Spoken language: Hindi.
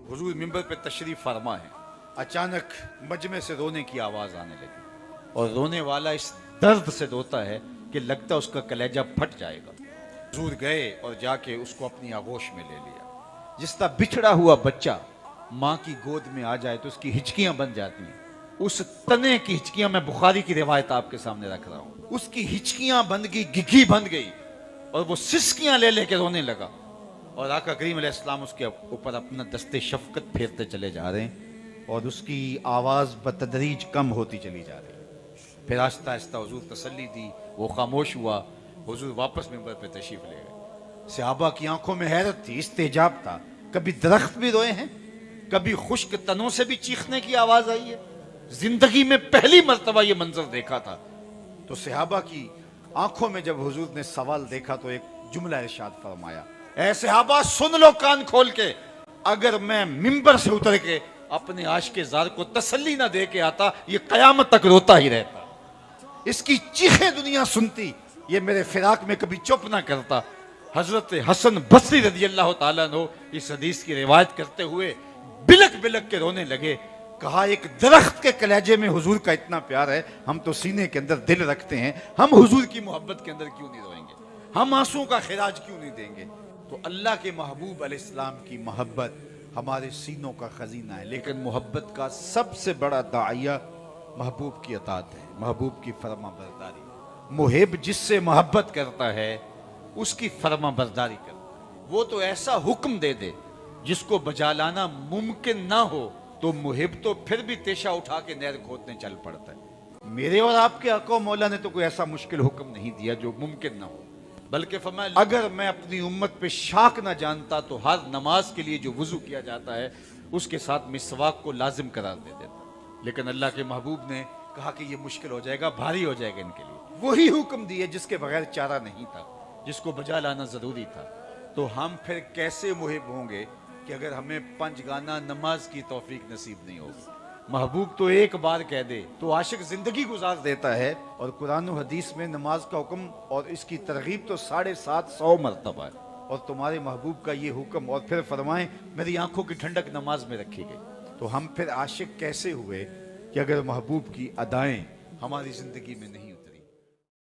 हुजूर मिंबर पे तशरीफ फरमा है, अचानक मजमे से रोने की आवाज आने लगी और रोने वाला इस दर्द से रोता है कि लगता उसका कलेजा फट जाएगा। हुजूर गए और जाके उसको अपनी आगोश में ले लिया। जिस तरह बिछड़ा हुआ बच्चा माँ की गोद में आ जाए तो उसकी हिचकियां बन जाती हैं, उस तने की हिचकियां, मैं बुखारी की रिवायत आपके सामने रख रहा हूं, उसकी हिचकियां बन गई, गिघी बन गई और वो सिसकियां ले लेके रोने लगा। और आका करीम अलैहिस्सलाम उसके ऊपर अपना दस्ते शफकत फेरते चले जा रहे हैं और उसकी आवाज़ बतदरीज कम होती चली जा रही है। फिर आहिस्ता आहिस्ता हुजूर तसल्ली दी, वो खामोश हुआ। हुजूर वापस मिंबर पे तशरीफ ले गए। सहाबा की आंखों में हैरत थी, इस्तेजाब था। कभी दरख्त भी रोए हैं, कभी खुश्क तनों से भी चीखने की आवाज आई है। जिंदगी में पहली मर्तबा ये मंजर देखा था। तो सहाबा की आंखों में जब हुजूर ने सवाल देखा तो एक जुमला इरशाद फरमाया, ऐ सहाबा सुन लो कान खोल के, अगर मैं मिंबर से उतर के अपने आशिक ज़ार को तसल्ली ना दे के आता, ये कयामत तक रोता ही रहता। इसकी चीखें दुनिया सुनती, ये मेरे फिराक में कभी चुप ना करता। हजरत हसन बसरी रज़ी अल्लाह ताला अन्हु इस हदीस की रिवायत करते हुए बिलक बिलक के रोने लगे। कहा, एक दरख्त के कलेजे में हुजूर का इतना प्यार है, हम तो सीने के अंदर दिल रखते हैं, हम हुजूर की मोहब्बत के अंदर क्यों नहीं रोएंगे, हम आंसुओं का खिराज क्यों नहीं देंगे। तो अल्लाह के महबूब अलैहिस्सलाम की मोहब्बत हमारे सीनों का खजीना है, लेकिन मोहब्बत का सबसे बड़ा दाइया महबूब की अताअत है, महबूब की फरमा बरदारी। मुहिब जिससे मोहब्बत करता है उसकी फरमा बरदारी कर। वो तो ऐसा हुक्म दे दे जिसको बजा लाना मुमकिन ना हो, तो मुहिब तो फिर भी तेशा उठा के नहर खोदने चल पड़ता है। मेरे और आपके आका मौला ने तो कोई ऐसा मुश्किल हुक्म नहीं दिया जो मुमकिन ना हो, बल्कि फरमाया, अगर मैं अपनी उम्मत पे शाक ना जानता तो हर नमाज के लिए जो वुजू किया जाता है उसके साथ मिसवाक को लाजिम करार दे देता। लेकिन अल्लाह के महबूब ने कहा कि ये मुश्किल हो जाएगा, भारी हो जाएगा इनके लिए। वही हुक्म दिए जिसके बगैर चारा नहीं था, जिसको बजा लाना जरूरी था। तो हम फिर कैसे मुहिब होंगे कि अगर हमें पंचगाना नमाज की तौफीक नसीब नहीं होगी। महबूब तो एक बार कह दे तो आशिक जिंदगी गुजार देता है। और कुरान और हदीस में नमाज का हुक्म और इसकी तरगीब तो 750 मरतबा है, और तुम्हारे महबूब का ये हुक्म, और फिर फरमाएं मेरी आंखों की ठंडक नमाज में रखी गई। तो हम फिर आशिक कैसे हुए कि अगर महबूब की अदाएं हमारी जिंदगी में नहीं